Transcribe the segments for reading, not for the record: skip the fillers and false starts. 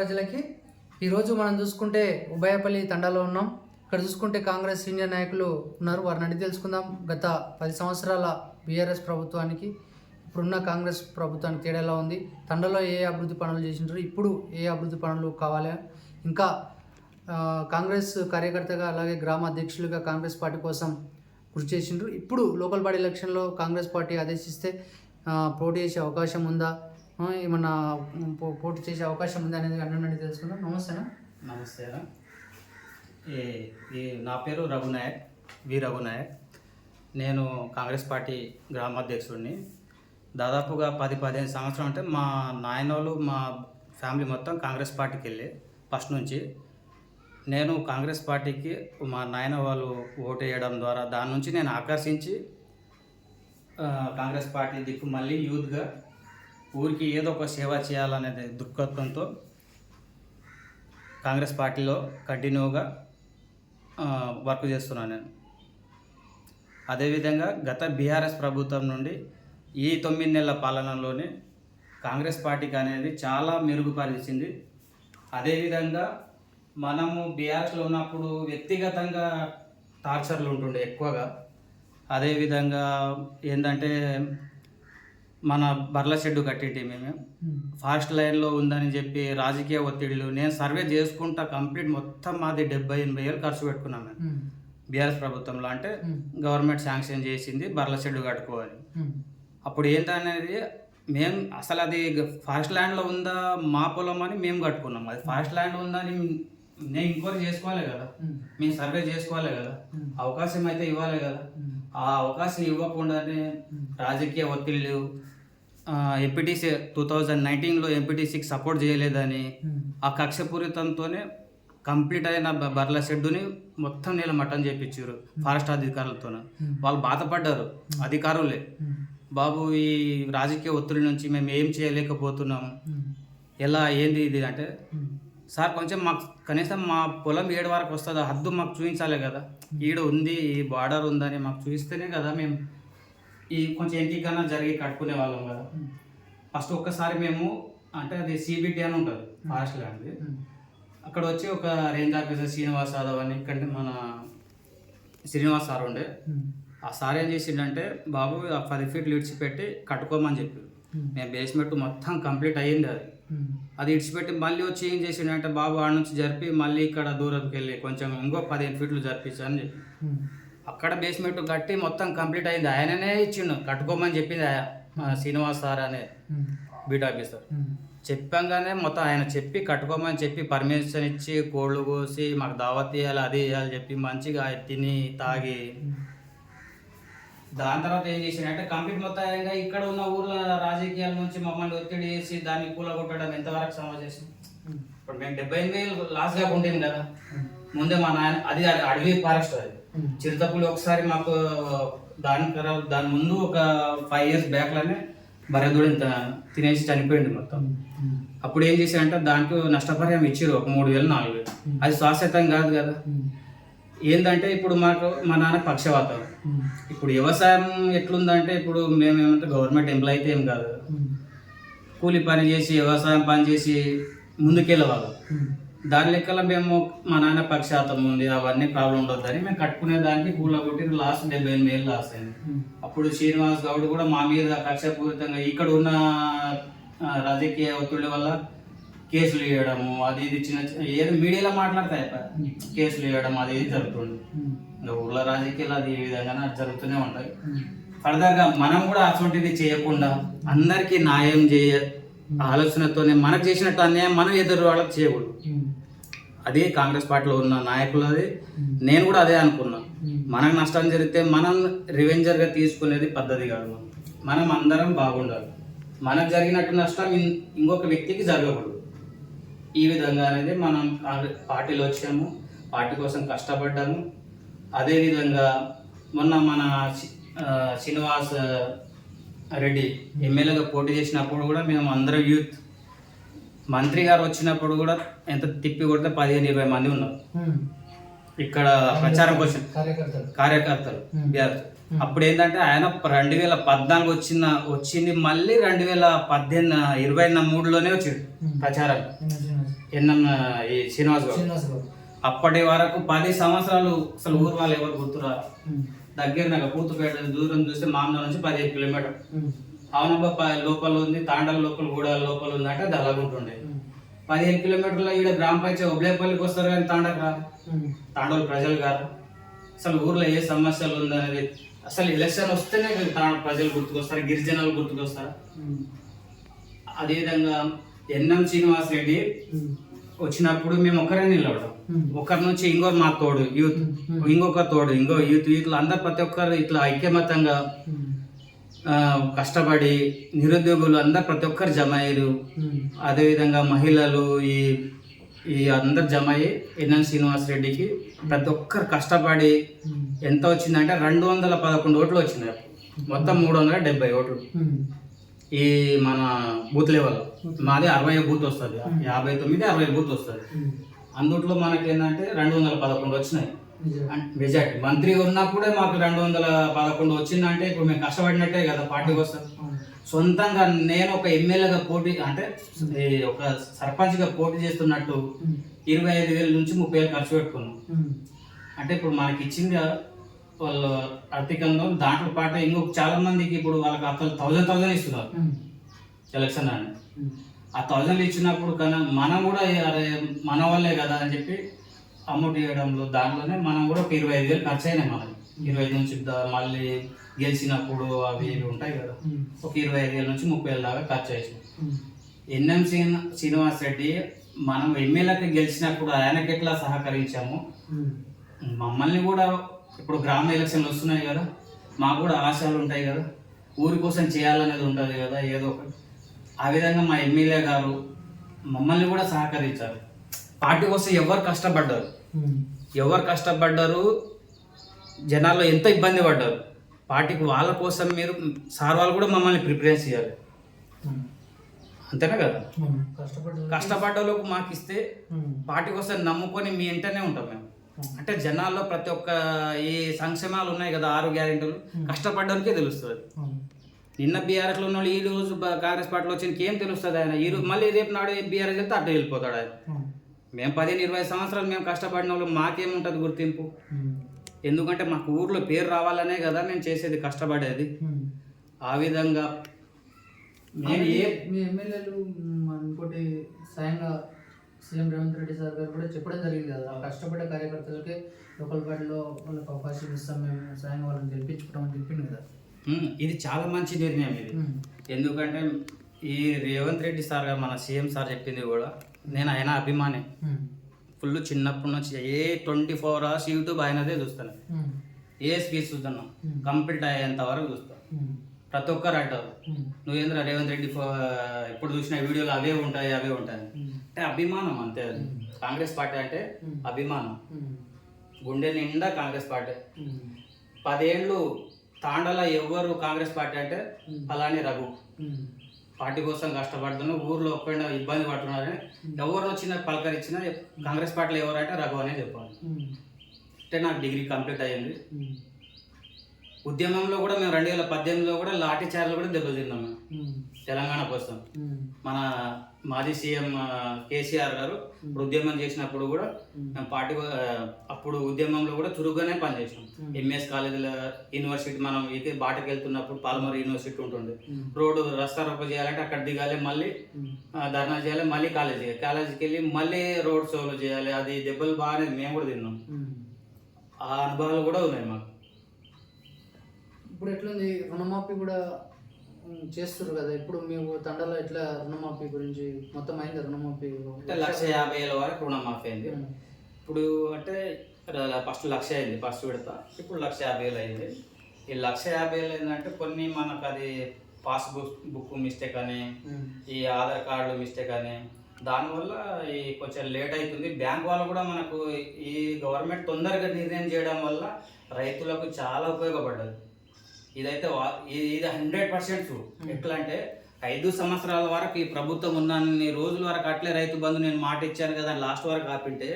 ప్రజలకి ఈరోజు మనం చూసుకుంటే ఉభయపల్లి తండాలో ఉన్నాం. ఇక్కడ చూసుకుంటే కాంగ్రెస్ సీనియర్ నాయకులు ఉన్నారు, వారిని అడిగి తెలుసుకుందాం. గత 10 సంవత్సరాల బీఆర్ఎస్ ప్రభుత్వానికి ఇప్పుడున్న కాంగ్రెస్ ప్రభుత్వానికి తేడా ఎలా ఉంది, తండలో ఏ అభివృద్ధి పనులు చేసింటారు, ఇప్పుడు ఏ అభివృద్ధి పనులు కావాలి, ఇంకా కాంగ్రెస్ కార్యకర్తగా అలాగే గ్రామ అధ్యక్షులుగా కాంగ్రెస్ పార్టీ కోసం కృషి చేసిండ్రు. ఇప్పుడు లోకల్ బాడీ ఎలక్షన్లో కాంగ్రెస్ పార్టీ ఆదేశిస్తే పోటీ చేసే అవకాశం ఉందా, ఏమన్నా పోటీ చేసే అవకాశం ఉందా అనేది అన్నీ తెలుసుకుందాం. నమస్తేనా? నమస్తే. నా పేరు రఘునాయక్, రఘునాయక్. నేను కాంగ్రెస్ పార్టీ గ్రామాధ్యక్షుడిని. దాదాపుగా 10-15 సంవత్సరం అంటే మా నాయనోళ్ళు మా ఫ్యామిలీ మొత్తం కాంగ్రెస్ పార్టీకి వెళ్ళి ఫస్ట్ నుంచి నేను కాంగ్రెస్ పార్టీకి మా నాయన వాళ్ళు ఓటు వేయడం ద్వారా దాని నుంచి నేను ఆకర్షించి కాంగ్రెస్ పార్టీ దిక్కు మళ్ళీ యూత్గా ఊరికి ఏదో ఒక సేవ చేయాలనే దృక్పథంతో కాంగ్రెస్ పార్టీలో కంటిన్యూగా వర్క్ చేస్తున్నాను నేను. అదేవిధంగా గత బీఆర్ఎస్ ప్రభుత్వం నుండి ఈ 9 నెలల పాలనలోనే కాంగ్రెస్ పార్టీకి అనేది చాలా మెరుగుపరిచింది. అదేవిధంగా మనము బీఆర్ఎస్లో ఉన్నప్పుడు వ్యక్తిగతంగా టార్చర్లు ఉంటుండే ఎక్కువగా. అదేవిధంగా ఏంటంటే మన బర్ల షెడ్డు కట్టేటి మేము ఫాస్ట్ లైన్లో ఉందని చెప్పి రాజకీయ ఒత్తిడిలు, నేను సర్వే చేసుకుంటా కంప్లీట్ మొత్తం మాది 70-80 వేలు ఖర్చు పెట్టుకున్నాం మేము బీఆర్ఎస్ ప్రభుత్వంలో. అంటే గవర్నమెంట్ శాంక్షన్ చేసింది బర్ల షెడ్డు కట్టుకోవాలి. అప్పుడు ఏంటనేది మేము అసలు అది ఫాస్ట్ ల్యాండ్లో ఉందా మా పొలం అని మేము కట్టుకున్నాం. అది ఫాస్ట్ ల్యాండ్ ఉందని నేను ఎంక్వైరీ చేసుకోవాలి కదా, మేము సర్వే చేసుకోవాలి కదా, అవకాశం అయితే ఇవ్వాలి కదా. ఆ అవకాశం ఇవ్వకుండానే రాజకీయ ఒత్తిళ్ళు, ఎంపీటీసీ 2019లో ఎంపీటీసీకి సపోర్ట్ చేయలేదని ఆ కక్షపూరితంతోనే కంప్లీట్ అయిన బర్ల షెడ్డుని మొత్తం నీళ్ళ మట్టం చేయించారు ఫారెస్ట్ అధికారులతో. వాళ్ళు బాధపడ్డారు అధికారులే, బాబు ఈ రాజకీయ ఒత్తిడి నుంచి మేము ఏం చేయలేకపోతున్నాం, ఎలా ఏంది ఇది అంటే, సార్ కొంచెం మాకు కనీసం మా పొలం 7 వరకు వస్తుంది, హద్దు మాకు చూపించాలి కదా, ఈడ ఉంది ఈ బార్డర్ ఉందని మాకు చూపిస్తేనే కదా మేము ఈ కొంచెం ఎంపీకన్నా జరిగి కట్టుకునే వాళ్ళం కదా. ఫస్ట్ ఒక్కసారి మేము అంటే అది సిబిటి అని ఉంటుంది ఫారెస్ట్ ల్యాండ్, అక్కడ వచ్చి ఒక రేంజ్ ఆఫీసర్ శ్రీనివాస్ యాదవ్ అని ఇక్కడ మన శ్రీనివాస్ సార్ ఉండే. ఆ సార్ ఏం చేసిండంటే, బాబు 10 ఫీట్లు ఇడిచిపెట్టి కట్టుకోమని చెప్పి, మేము బేస్మెంట్ మొత్తం కంప్లీట్ అయ్యింది. అది ఇడిచిపెట్టి మళ్ళీ వచ్చి ఏం చేసిండంటే, బాబు ఆడ నుంచి జరిపి మళ్ళీ ఇక్కడ దూరంకి వెళ్ళి కొంచెం ఇంకో 15 ఫీట్లు జరిపించని చెప్పి అక్కడ బేస్మెంట్ కట్టి మొత్తం కంప్లీట్ అయింది. ఆయననే ఇచ్చిండు కట్టుకోమని చెప్పింది శ్రీనివాస్ సార్ అనే బీట్ ఆఫీసర్. చెప్పంగానే మొత్తం ఆయన చెప్పి కట్టుకోమని చెప్పి పర్మిషన్ ఇచ్చి కోళ్ళు కోసి మాకు దావత్ ఇవ్వాలి, అది ఇవ్వాలి చెప్పి మంచిగా తిని తాగి దాని తర్వాత ఏం చేసిందంటే కంప్లీట్ మొత్తంగా ఇక్కడ ఉన్న ఊర్ల రాజకీయాల నుంచి మమ్మల్ని ఒత్తిడి చేసి దాన్ని కూలగొట్టడం ఎంతవరకు సమావేశం. ఇప్పుడు మేము 70 వేలు లాస్ గా ఉంటుంది కదా. ముందే మా నాయన అది అడవి ఫారెస్ట్, అది చిరుతపులు ఒకసారి మాకు దాని ముందు ఒక 5 years బ్యాక్లోనే బరెదూడు ఇంత తినేసి చనిపోయింది మొత్తం. అప్పుడు ఏం చేశారంటే దానికి నష్టపరిహారం ఇచ్చారు ఒక 3,000-4,000. అది శాశ్వతం కాదు కదా. ఏంటంటే ఇప్పుడు మాకు మా నాన్న పక్షవాతం. ఇప్పుడు వ్యవసాయం ఎట్లుందంటే, ఇప్పుడు మేమేమంటే గవర్నమెంట్ ఎంప్లాయ్ అయితే ఏం కాదు, కూలి పని చేసి వ్యవసాయం పని చేసి ముందుకెళ్ళేవాళ్ళం. దాని లెక్కలో మేము మా నాన్న పక్షవాతం ఉంది, అవన్నీ ప్రాబ్లం ఉండొద్దని మేము కట్టుకునే దానికి కూల కొట్టి లాస్ట్ 78 వేలు లాస్ అయింది. అప్పుడు శ్రీనివాస్ గౌడ్ కూడా మా మీద కక్షపూరితంగా ఇక్కడ ఉన్న రాజకీయ ఒత్తిడి వల్ల కేసులు వేయడము, అది ఇది చిన్న ఏదో మీడియాలో మాట్లాడతాయి, కేసులు వేయడం అది ఇది జరుగుతుంది. ఇంకా ఊళ్ళో రాజకీయాలు అది ఈ విధంగా జరుగుతూనే ఉంటాయి. ఫర్దర్గా మనం కూడా అటువంటిది చేయకుండా అందరికీ న్యాయం చేయ ఆలోచనతోనే మనకు చేసినట్టు అన్యాయం మనం ఎదురు వాళ్ళకి చేయకూడదు. అదే కాంగ్రెస్ పార్టీలో ఉన్న నాయకులది, నేను కూడా అదే అనుకున్నా. మనకు నష్టం జరిగితే మనం రివెంజర్గా తీసుకునేది పద్ధతి కాదు. మనం అందరం బాగుండాలి, మనకు జరిగినట్టు నష్టం ఇంకొక వ్యక్తికి జరగకూడదు. ఈ విధంగా అనేది మనం పార్టీలో వచ్చాము, పార్టీ కోసం కష్టపడ్డాము. అదేవిధంగా మొన్న మన శ్రీనివాస్ రెడ్డి ఎమ్మెల్యేగా పోటీ చేసినప్పుడు కూడా మేము అందరం యూత్, మంత్రి గారు వచ్చినప్పుడు కూడా ఎంత తిప్పి కొడితే 15-20 మంది ఉన్నారు ఇక్కడ ప్రచారం కోసం కార్యకర్తలు. అప్పుడు ఏంటంటే ఆయన 2014 వచ్చింది మళ్ళీ 2023లోనే వచ్చింది ప్రచారం ఈ శ్రీనివాస్ గౌడ్. అప్పటి వరకు 10 సంవత్సరాలు అసలు ఊరు వాళ్ళు ఎవరు గుర్తురారు. దగ్గర నాకు కూతుపేట దూరం చూస్తే మామూలు నుంచి 15 కిలోమీటర్. అవునబ్బా లోపల ఉంది, తాండల లోపల కూడా లోపల ఉంది అంటే అది అలాగుంటుండే. 15 కిలోమీటర్ల ఈడ గ్రామ పంచాయతీ ఒబ్లేపల్లికి వస్తారు కానీ తాండకు రారు, తాండోలు ప్రజలు కాదు. అసలు ఊర్లో ఏ సమస్యలు ఉందనేది అసలు ఎలక్షన్ వస్తేనే ప్రజలు గుర్తుకొస్తారు, గిరిజనులు గుర్తుకొస్తారు. అదేవిధంగా ఎన్ఎం శ్రీనివాస్ రెడ్డి వచ్చినప్పుడు మేము ఒక్కరే నిలబడడం, ఒకరి నుంచి ఇంకో మా తోడు యూత్, ఇంకొక తోడు ఇంకో యూత్లు అందరు ప్రతి ఒక్కరు ఇట్లా ఐక్యమతంగా కష్టపడి నిరుద్యోగులు అందరు ప్రతి ఒక్కరు జమ అయ్యారు. అదేవిధంగా మహిళలు ఈ అందరు జమ అయ్యి ఎన్ఎన్ శ్రీనివాస్ రెడ్డికి ప్రతి ఒక్కరు కష్టపడి ఎంత వచ్చిందంటే 211 ఓట్లు వచ్చినాయి. మొత్తం 370 ఓట్లు ఈ మన బూత్ లెవెల్. మాది 60 బూత్ వస్తుంది, 59-60 బూత్ వస్తుంది. అందుట్లో మనకి ఏంటంటే 211 వచ్చినాయి మెజార్టీ. మంత్రి ఉన్నప్పుడే మాకు 211 వచ్చిందంటే ఇప్పుడు మేము కష్టపడినట్టే కదా పార్టీ కోసం. సొంతంగా నేను ఒక ఎమ్మెల్యేగా పోటీ అంటే ఒక సర్పంచ్గా పోటీ చేస్తున్నట్టు 25,000 నుంచి 30,000 ఖర్చు పెట్టుకున్నాం. అంటే ఇప్పుడు మనకి ఇచ్చింది వాళ్ళు ఆర్థికంగా, దాంట్లో పాటు ఇంకొక చాలా మందికి ఇప్పుడు వాళ్ళకి అసలు 1000 ఇస్తున్నారు ఎలక్షన్ అని. ఆ 1000 ఇచ్చినప్పుడు కన్నా మనం కూడా మన వాళ్ళే కదా అని చెప్పి అమౌంట్ ఇవ్వడంలో దాంట్లోనే మనం కూడా ఒక 25,000 ఖర్చు అయినాయి. మనకి 25 నుంచి మళ్ళీ గెలిచినప్పుడు అవి ఇవి ఉంటాయి కదా, ఒక 25,000 నుంచి 30,000 దాకా ఖర్చు చేసినాం. ఎన్ఎం శ్రీనివాస్ రెడ్డి మనం ఎమ్మెల్యేకి గెలిచినప్పుడు ఆయనకి ఎట్లా సహకరించాము, మమ్మల్ని కూడా ఇప్పుడు గ్రామ ఎలక్షన్లు వస్తున్నాయి కదా, మాకు కూడా ఆశలు ఉంటాయి కదా, ఊరి కోసం చేయాలనేది ఉంటుంది కదా ఏదో ఒకటి. ఆ విధంగా మా ఎమ్మెల్యే గారు మమ్మల్ని కూడా సహకరించారు. పార్టీ కోసం ఎవరు కష్టపడ్డారు, జనాల్లో ఎంత ఇబ్బంది పడ్డారు పార్టీకి, వాళ్ళ కోసం మీరు సార్ వాళ్ళు కూడా మమ్మల్ని ప్రిపరేషన్ చేయాలి, అంతేనా కదా. కష్టపడ్డ వాళ్ళకు మాకు ఇస్తే పార్టీ కోసం నమ్ముకొని మీ ఇంటనే ఉంటాం మేము. అంటే జనాల్లో ప్రతి ఒక్క ఈ సంక్షేమాలు ఉన్నాయి కదా, 6 గ్యారెంటీలు కష్టపడ్డవరకే తెలుస్తుంది. నిన్న బీఆర్ఎస్లో ఉన్న వాళ్ళు ఈ రోజు కాంగ్రెస్ పార్టీలో వచ్చి ఏం తెలుస్తుంది ఆయన ఈ రోజు మళ్ళీ రేపు నాడు బీఆర్ఎస్ వెళ్తే అట్లా వెళ్ళిపోతాడు ఆయన. మేము 15-20 సంవత్సరాలు మేము కష్టపడిన వాళ్ళు మాకేముంటుంది గుర్తింపు, ఎందుకంటే మాకు ఊర్లో పేరు రావాలనే కదా మేము చేసేది, కష్టపడేది. ఆ విధంగా మీ ఎమ్మెల్యేలు ఇంకోటి స్వయంగా సీఎం రేవంత్ రెడ్డి సార్ గారు కూడా చెప్పడం జరిగింది కదా, కష్టపడే కార్యకర్తలకే లోకల్ పార్టీలో వాళ్ళకి అవకాశం ఇస్తాం మేము, స్వయంగా వాళ్ళని గెలిపించుకుంటామని చెప్పింది కదా. ఇది చాలా మంచి నిర్ణయం ఇది. ఎందుకంటే ఈ రేవంత్ రెడ్డి సార్ గారు మన సీఎం సార్ చెప్పింది కూడా నేను ఆయన అభిమాని. ఫుల్ చిన్నప్పటి నుంచి 24 hours యూట్యూబ్ ఆయనదే చూస్తాను, ఏ స్పీచ్ చూస్తున్నాం కంప్లీట్ అయ్యేంత వరకు చూస్తాను. ప్రతి ఒక్కరు అంటారు నువ్వేంద్ర రేవంత్ రెడ్డి ఎప్పుడు చూసిన వీడియోలు అవే ఉంటాయి అంటే అభిమానం అంతే. కాంగ్రెస్ పార్టీ అంటే అభిమానం, గుండె నిండా కాంగ్రెస్ పార్టీ. 10 ఏళ్ళు తాండల ఎవరు కాంగ్రెస్ పార్టీ అంటే అలానే రఘు పార్టీ కోసం కష్టపడుతున్నా, ఊర్లో ఒక్కడే ఇబ్బంది పడుతున్నారని ఎవరు వచ్చినా పలకరించినా కాంగ్రెస్ పార్టీలో ఎవరంటే రఘు అనే చెప్పాలి. అంటే నాకు డిగ్రీ కంప్లీట్ అయ్యింది. ఉద్యమంలో కూడా మేము 2018లో కూడా లాఠీ చార్లు కూడా దెబ్బతిన్నాం మేము తెలంగాణ కోసం. మన మాజీ సీఎం కేసీఆర్ గారు ఇప్పుడు ఉద్యమం చేసినప్పుడు కూడా మేము పార్టీ అప్పుడు ఉద్యమంలో కూడా చురుగ్గానే పనిచేసినాం. ఎంఎస్ కాలేజీలో యూనివర్సిటీ మనం అయితే బాటకి వెళ్తున్నప్పుడు పాలమూరు యూనివర్సిటీ ఉంటుంది, రోడ్డు రస్తా రోక చేయాలంటే అక్కడ దిగాలి, మళ్ళీ ధర్నా చేయాలి, మళ్ళీ కాలేజీకి వెళ్ళి మళ్ళీ రోడ్ షోలు చేయాలి. అది దెబ్బలు బాగానే మేము కూడా తిన్నాం, ఆ అనుభవాలు కూడా ఉన్నాయి మాకు. ఇప్పుడు ఎట్లుంది రుణమాఫీ కూడా చేస్తున్నారు కదా, ఇప్పుడు మేము తండలో ఎట్లా రుణమాఫీ గురించి మొత్తం అయింది రుణమాఫీ? 150,000 వరకు రుణమాఫీ అయింది. ఇప్పుడు అంటే ఫస్ట్ 1,00,000 అయింది ఫస్ట్ విడత, ఇప్పుడు 150,000 అయింది. ఈ 150,000 ఏంటంటే కొన్ని మనకు అది పాస్బుక్ మిస్టేక్ అని, ఈ ఆధార్ కార్డు మిస్టేక్ అని, దానివల్ల ఈ కొంచెం లేట్ అవుతుంది. బ్యాంక్ వాళ్ళు కూడా మనకు ఈ గవర్నమెంట్ తొందరగా నిర్ణయం చేయడం వల్ల రైతులకు చాలా ఉపయోగపడ్డది. ఇదైతే ఇది 100% ఎట్లా అంటే 5 సంవత్సరాల వరకు ఈ ప్రభుత్వం ఉన్నన్ని రోజుల వరకు అట్లే రైతు బంధు నేను మాట ఇచ్చాను కదా లాస్ట్ వరకు ఆపింటే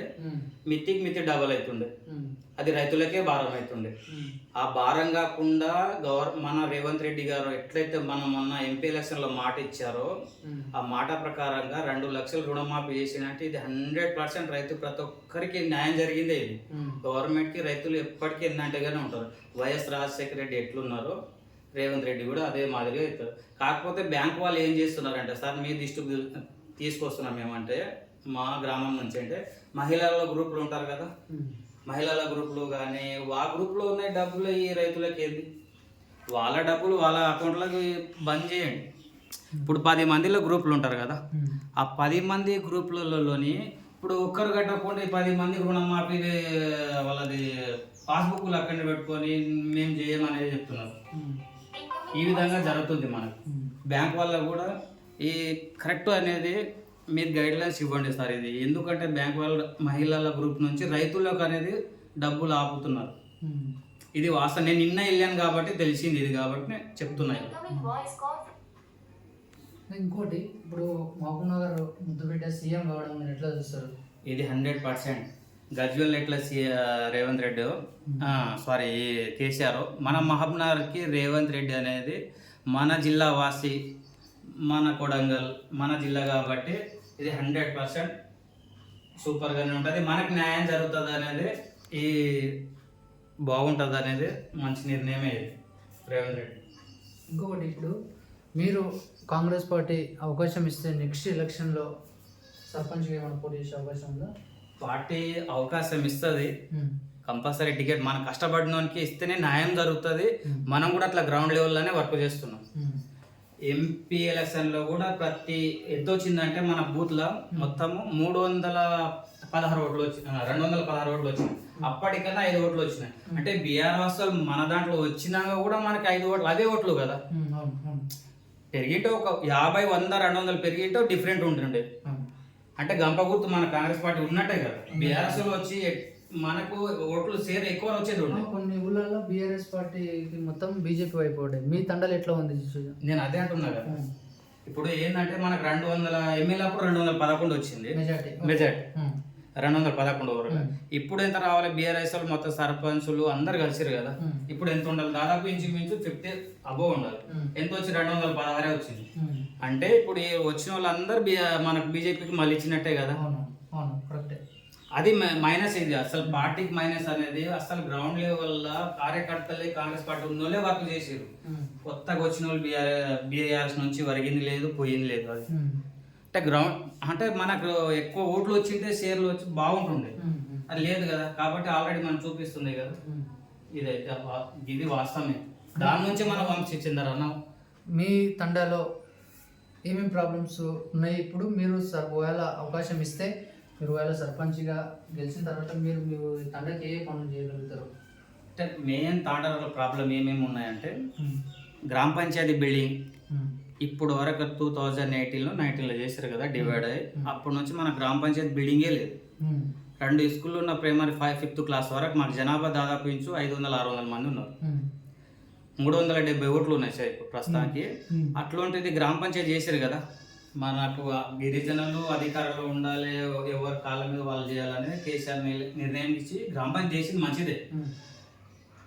మిత్తికి మిత్తి డబల్ అవుతుండే. అది రైతులకే భారం అవుతుండే. ఆ భారం కాకుండా మన రేవంత్ రెడ్డి గారు ఎట్లయితే మనం మొన్న ఎంపీ ఎలక్షన్లో మాట ఇచ్చారో ఆ మాట ప్రకారంగా 2 లక్షలు రుణమాఫీ చేసినట్టు ఇది 100% రైతు ప్రతి ఒక్కరికి న్యాయం జరిగిందే. ఇది గవర్నమెంట్కి రైతులు ఎప్పటికీ ఎన్నంటేగానే ఉంటారు. వైఎస్ రాజశేఖర రెడ్డి ఎట్లున్నారో రేవంత్ రెడ్డి కూడా అదే మాదిరిగా అవుతారు. కాకపోతే బ్యాంక్ వాళ్ళు ఏం చేస్తున్నారంటే, సార్ మీ దృష్టికి తీసుకొస్తున్నాం ఏమంటే, మా గ్రామం నుంచి అంటే మహిళల గ్రూపులు ఉంటారు కదా, మహిళల గ్రూపులు కానీ ఆ గ్రూప్లో ఉన్న డబ్బులు ఈ రైతులకి ఏంది, వాళ్ళ డబ్బులు వాళ్ళ అకౌంట్లోకి బంద్ చేయండి. ఇప్పుడు 10 మందిలో గ్రూపులు ఉంటారు కదా, ఆ 10 మంది గ్రూపులలోని ఇప్పుడు ఒక్కరు కట్టకుండా ఈ 10 మంది రుణమాఫీ వాళ్ళది పాస్బుక్లు అక్కడనే పెట్టుకొని మేము చేయమనేది చెప్తున్నారు. ఈ విధంగా జరుగుతుంది మనకు. బ్యాంక్ వల్ల కూడా ఈ కరెక్ట్ అనేది మీరు గైడ్లైన్స్ ఇవ్వండి సార్. ఇది ఎందుకంటే బ్యాంక్ వాళ్ళ మహిళల గ్రూప్ నుంచి రైతులకు అనేది డబ్బులు ఆపుతున్నారు. ఇది వాస్తవం. నేను నిన్న వెళ్ళాను కాబట్టి తెలిసింది ఇది, కాబట్టి నేను చెప్తున్నాను. ఇంకోటి, ఇప్పుడు మహబూబ్ నగర్ ముద్దుబిడ్డ సీఎం కావడం మీరు ఎట్లా చూస్తారు? ఇది 100%. గజ్వేల్ ఎట్లా రేవంత్ రెడ్డి సారీ కేసీఆర్, మన మహబూబ్ నగర్కి రేవంత్ రెడ్డి అనేది మన జిల్లా వాసి, మన కొడంగల్ మన జిల్లా కాబట్టి ఇది 100% సూపర్గానే ఉంటుంది. మనకు న్యాయం జరుగుతుంది అనేది, ఈ బాగుంటుంది అనేది మంచి నిర్ణయమే ఇది రేవంత్ రెడ్డి. ఇంకొకటి, ఇప్పుడు మీరు కాంగ్రెస్ పార్టీ అవకాశం ఇస్తే నెక్స్ట్ ఎలక్షన్లో సర్పంచ్గా ఏమైనా పోటీ చేసే అవకాశం ఉందా? పార్టీ అవకాశం ఇస్తుంది కంపల్సరీ. టికెట్ మనం కష్టపడినోనికి ఇస్తేనే న్యాయం జరుగుతుంది. మనం కూడా అట్లా గ్రౌండ్ లెవెల్లోనే వర్క్ చేస్తున్నాం. ఎంపీ ఎలక్షన్లో కూడా ప్రతి ఎంత వచ్చిందంటే మన బూత్లో మొత్తము 316 ఓట్లు వచ్చినాయి, 216 ఓట్లు వచ్చినాయి. అప్పటికన్నా 5 ఓట్లు వచ్చినాయి. అంటే బీఆర్ వాస్తవాలు మన దాంట్లో వచ్చినాక కూడా మనకి 5 ఓట్లు అవే ఓట్లు కదా. పెరిగితే ఒక 50, 100, 200 పెరిగితే డిఫరెంట్ ఉంటుండే. అంటే గంప గుర్తు మన కాంగ్రెస్ పార్టీ ఉన్నట్టే కదా. బీఆర్ఎస్ వచ్చి మనకు ఓట్లు షేర్ ఎక్కువ వచ్చేది. కొన్ని ఊళ్ళల్లో బీఆర్ఎస్ పార్టీకి మొత్తం బీజేపీ వైపు ఉంటాయి. మీ తండలు ఎట్లా ఉంది? నేను అదే అంటున్నా కదా. ఇప్పుడు ఏంటంటే మనకు 200 ఎమ్మెల్యే అప్పుడు 211 వచ్చింది మెజార్టీ 211 వరకు. ఇప్పుడు ఎంత రావాలి? బీఆర్ఎస్ వాళ్ళు మొత్తం సర్పంచులు అందరు కలిసిరు కదా. ఇప్పుడు ఎంత ఉండాలి? దాదాపు ఇంచుమించు 50 అబోవ్ ఉండాలి. ఎంత వచ్చి 216 వచ్చింది. అంటే ఇప్పుడు వచ్చిన వాళ్ళందరూ మనకు బీజేపీకి మళ్ళీ ఇచ్చినట్టే కదా. అది మైనస్. ఇది అసలు పార్టీకి మైనస్ అనేది. అసలు గ్రౌండ్ లెవెల్లో కార్యకర్తలే కాంగ్రెస్ పార్టీ ఉన్నోళ్ళే వర్క్ చేసారు. కొత్తగా వచ్చిన వాళ్ళు బీఆర్ఎస్ నుంచి వరిగింది లేదు, పోయింది లేదు. అది అంటే గ్రౌండ్ అంటే మనకు ఎక్కువ ఓట్లు వచ్చింటే షేర్లు వచ్చి బాగుంటుండే, అది లేదు కదా. కాబట్టి ఆల్రెడీ మనం చూపిస్తుంది కదా. ఇదైతే ఇది వాస్తవమే. దాని నుంచి మనం వంశించిందరు అన్నాం. మీ తండాలో ఏమేమి ప్రాబ్లమ్స్ ఉన్నాయి? ఇప్పుడు మీరు ఒకవేళ అవకాశం ఇస్తే, మీరు ఒకవేళ సర్పంచ్గా గెలిచిన తర్వాత మీరు మీ తండకి ఏ పనులు చేయగలుగుతారు? అంటే మెయిన్ తాండాల ప్రాబ్లం ఏమేమి ఉన్నాయంటే, గ్రామ పంచాయతీ బిల్డింగ్ ఇప్పుడు వరకు 2018లో 19లో చేశారు కదా డివైడ్ అయ్యి. అప్పటి నుంచి మన గ్రామ పంచాయతీ బిల్డింగే లేదు. 2 స్కూళ్ళు ఉన్న ప్రైమరీ 5th క్లాస్ వరకు మాకు జనాభా దాదాపు 500-600 మంది ఉన్నారు. 370 ఓట్లు ఉన్నాయి సార్ ఇప్పుడు ప్రస్తుతానికి. అట్లాంటిది గ్రామ పంచాయతీ చేశారు కదా. మనకు గిరిజనులు అధికారంలో ఉండాలి, ఎవరి కాళ్ళ మీద వాళ్ళు చేయాలని కేసీఆర్ నిర్ణయం ఇచ్చి గ్రామ పంచాయతీ చేసింది మంచిదే.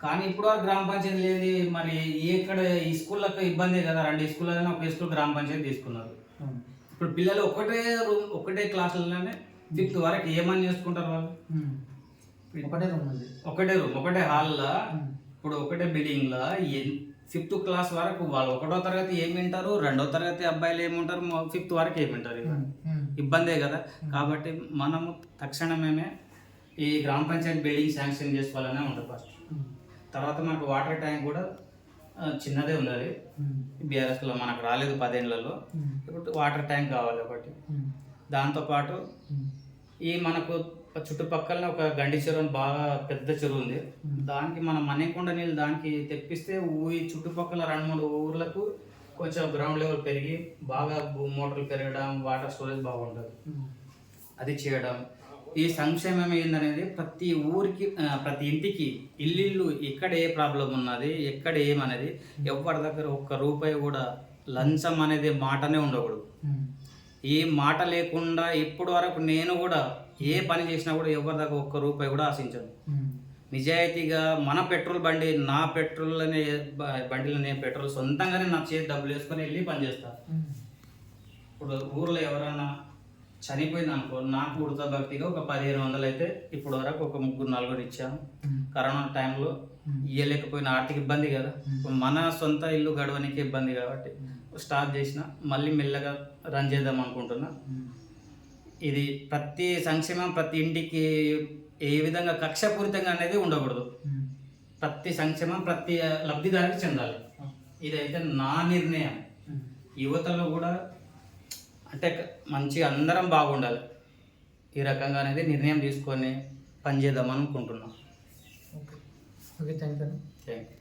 కానీ ఇప్పుడు గ్రామ పంచాయతీ లేదు. మరి ఎక్కడ ఈ స్కూళ్ళకు ఇబ్బంది కదా. 2 స్కూళ్ళైనా ఒక స్కూల్ గ్రామ పంచాయతీ తీసుకున్నారు. ఇప్పుడు పిల్లలు ఒకటే క్లాసులలోనే 5th వరకు ఏమని చేసుకుంటారు వాళ్ళు? ఒకటే రూమ్ ఒకటే హాల్లో, ఇప్పుడు ఒకటే బిల్డింగ్లో 5th క్లాస్ వరకు వాళ్ళు 1వ తరగతి ఏమి వింటారు, 2వ తరగతి అబ్బాయిలు ఏముంటారు, 5th వరకు ఏమి వింటారు. ఇబ్బందే కదా. కాబట్టి మనము తక్షణమే ఈ గ్రామ పంచాయతీ బిల్డింగ్ శాంక్షన్ చేసుకోవాలనే ఉంటుంది ఫస్ట్. తర్వాత మనకు వాటర్ ట్యాంక్ కూడా చిన్నదే ఉండాలి. బీఆర్ఎస్లో మనకు రాలేదు 10 ఏళ్లలో. ఇప్పుడు వాటర్ ట్యాంక్ కావాలి ఒకటి. దాంతోపాటు ఈ మనకు చుట్టుపక్కల ఒక గండి చెరువు, బాగా పెద్ద చెరువు ఉంది. దానికి మనం మన్నెకొండ నీళ్ళు దానికి తెప్పిస్తే ఈ చుట్టుపక్కల 2-3 ఊర్లకు కొంచెం గ్రౌండ్ లెవెల్ పెరిగి బాగా మోటార్లు పెరగడం, వాటర్ స్టోరేజ్ బాగుంటుంది. అది చేయడం. ఈ సంక్షేమం ఏందనేది ప్రతి ఊరికి, ప్రతి ఇంటికి ఇల్లు ఎక్కడ ఏ ప్రాబ్లం ఉన్నది, ఎక్కడ ఏమనేది ఎవరి దగ్గర ₹1 కూడా లంచం అనేది మాటనే ఉండకూడదు. ఈ మాట లేకుండా ఇప్పటి వరకు నేను కూడా ఏ పని చేసినా కూడా ఎవరి దగ్గర ₹1 కూడా ఆశించను. నిజాయితీగా మన పెట్రోల్ బండి, నా పెట్రోల్ అనే బండిలో నేను పెట్రోల్ సొంతంగానే నా చేతి డబ్బులు వేసుకొని వెళ్ళి పనిచేస్తాను. ఇప్పుడు ఊర్లో ఎవరైనా చనిపోయింది అనుకో, నాకు ఉడత భక్తిగా ఒక 1500 అయితే ఇప్పుడు వరకు ఒక 3-4 ఇచ్చాను. కరోనా టైంలో ఇవ్వలేకపోయిన ఆర్థిక ఇబ్బంది కదా, మన సొంత ఇల్లు గడవడానికి ఇబ్బంది కాబట్టి స్టార్ట్ చేసిన, మళ్ళీ మెల్లగా రన్ చేద్దాం అనుకుంటున్నా. ఇది ప్రతి సంక్షేమం ప్రతి ఇంటికి ఏ విధంగా కక్షపూరితంగా అనేది ఉండకూడదు. ప్రతి సంక్షేమం ప్రతి లబ్ధిదారికి చెందాలి. ఇదైతే నా నిర్ణయం. యువతలో కూడా అంటే మంచిగా అందరం బాగుండాలి, ఈ రకంగా అనేది నిర్ణయం తీసుకొని పనిచేద్దాం అనుకుంటున్నాం. Okay, thank you. Thank you.